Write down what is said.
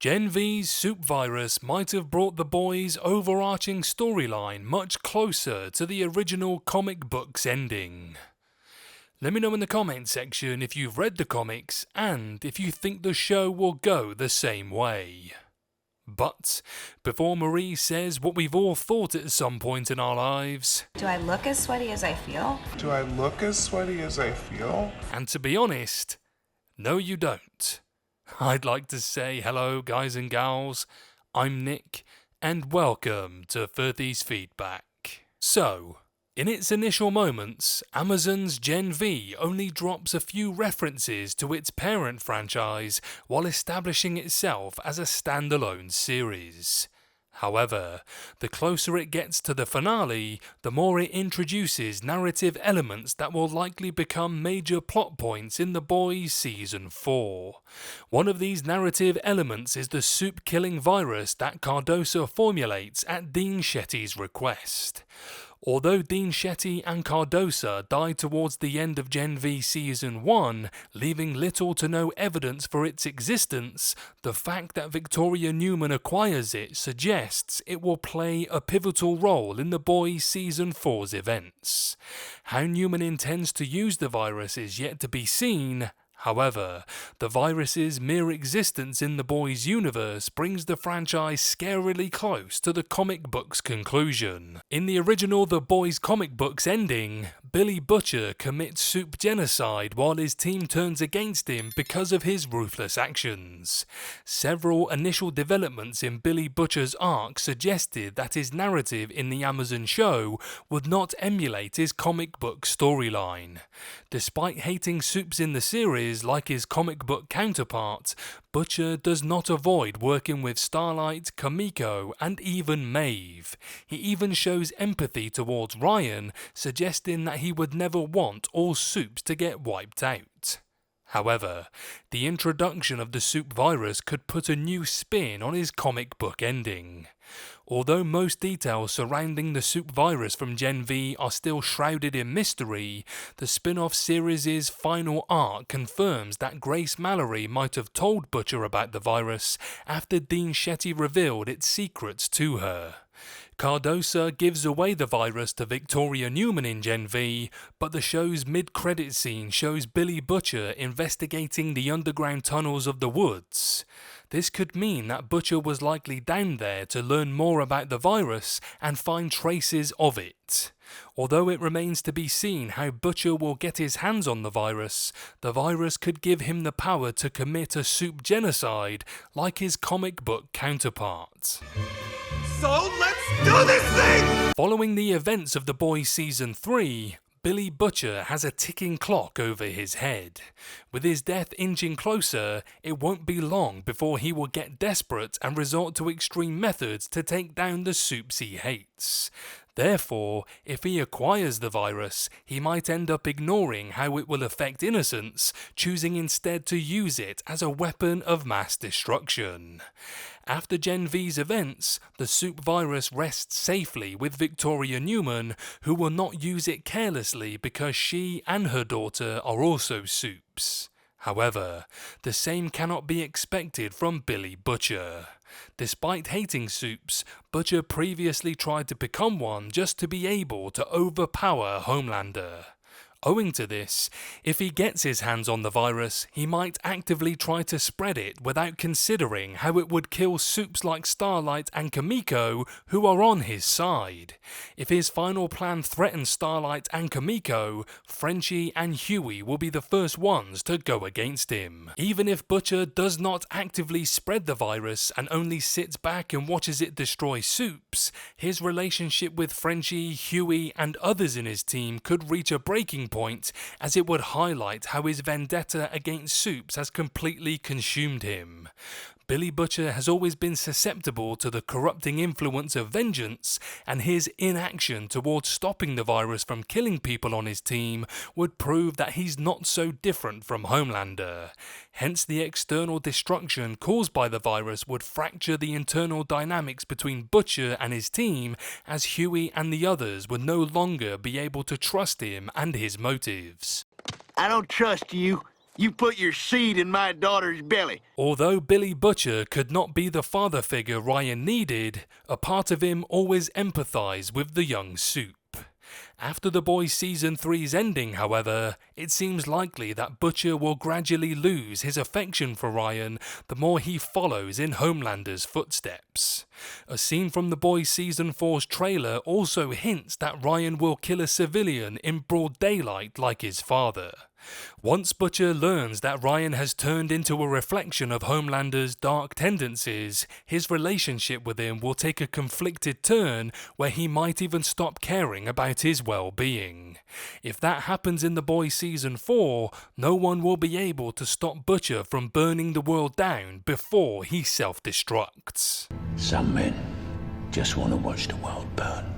Gen V's soup virus might have brought the boys' overarching storyline much closer to the original comic book's ending. Let me know in the comments section if you've read the comics and if you think the show will go the same way. But before Marie says what we've all thought at some point in our lives, Do I look as sweaty as I feel? Do I look as sweaty as I feel? and to be honest, no you don't. I'd like to say hello guys and gals, I'm Nick, and welcome to Furthy's Feedback. So, in its initial moments, Amazon's Gen V only drops a few references to its parent franchise while establishing itself as a standalone series. However, the closer it gets to the finale, the more it introduces narrative elements that will likely become major plot points in The Boys Season 4. One of these narrative elements is the soup-killing virus that Cardosa formulates at Dean Shetty's request. Although Dean Shetty and Cardosa died towards the end of Gen V Season 1, leaving little to no evidence for its existence, the fact that Victoria Newman acquires it suggests it will play a pivotal role in The Boys Season 4's events. How Newman intends to use the virus is yet to be seen. However, the virus's mere existence in The Boys universe brings the franchise scarily close to the comic book's conclusion. In the original The Boys comic book's ending, Billy Butcher commits soup genocide while his team turns against him because of his ruthless actions. Several initial developments in Billy Butcher's arc suggested that his narrative in the Amazon show would not emulate his comic book storyline. Despite hating soups in the series, like his comic book counterpart, Butcher does not avoid working with Starlight, Kamiko, and even Maeve. He even shows empathy towards Ryan, suggesting that he would never want all soups to get wiped out. However, the introduction of the soup virus could put a new spin on his comic book ending. Although most details surrounding the soup virus from Gen V are still shrouded in mystery, the spin-off series' final arc confirms that Grace Mallory might have told Butcher about the virus after Dean Shetty revealed its secrets to her. Cardosa gives away the virus to Victoria Newman in Gen V, but the show's mid-credit scene shows Billy Butcher investigating the underground tunnels of the woods. This could mean that Butcher was likely down there to learn more about the virus and find traces of it. Although it remains to be seen how Butcher will get his hands on the virus could give him the power to commit a soup genocide like his comic book counterpart. So let's do this thing! Following the events of The Boys Season 3, Billy Butcher has a ticking clock over his head. With his death inching closer, it won't be long before he will get desperate and resort to extreme methods to take down the soups he hates. Therefore, if he acquires the virus, he might end up ignoring how it will affect innocents, choosing instead to use it as a weapon of mass destruction. After Gen V's events, the soup virus rests safely with Victoria Newman, who will not use it carelessly because she and her daughter are also soups. However, the same cannot be expected from Billy Butcher. Despite hating soups, Butcher previously tried to become one just to be able to overpower Homelander. Owing to this, if he gets his hands on the virus, he might actively try to spread it without considering how it would kill soups like Starlight and Kamiko, who are on his side. If his final plan threatens Starlight and Kamiko, Frenchie and Huey will be the first ones to go against him. Even if Butcher does not actively spread the virus and only sits back and watches it destroy soups, his relationship with Frenchie, Huey, and others in his team could reach a breaking point, as it would highlight how his vendetta against soups has completely consumed him. Billy Butcher has always been susceptible to the corrupting influence of vengeance, and his inaction towards stopping the virus from killing people on his team would prove that he's not so different from Homelander. Hence, the external destruction caused by the virus would fracture the internal dynamics between Butcher and his team, as Huey and the others would no longer be able to trust him and his motives. I don't trust you. You put your seed in my daughter's belly. Although Billy Butcher could not be the father figure Ryan needed, a part of him always empathized with the young Soup. After The Boys Season 3's ending, however, it seems likely that Butcher will gradually lose his affection for Ryan the more he follows in Homelander's footsteps. A scene from The Boys Season 4's trailer also hints that Ryan will kill a civilian in broad daylight like his father. Once Butcher learns that Ryan has turned into a reflection of Homelander's dark tendencies, his relationship with him will take a conflicted turn where he might even stop caring about his well-being. If that happens in The Boys Season 4, no one will be able to stop Butcher from burning the world down before he self-destructs. Some men just want to watch the world burn.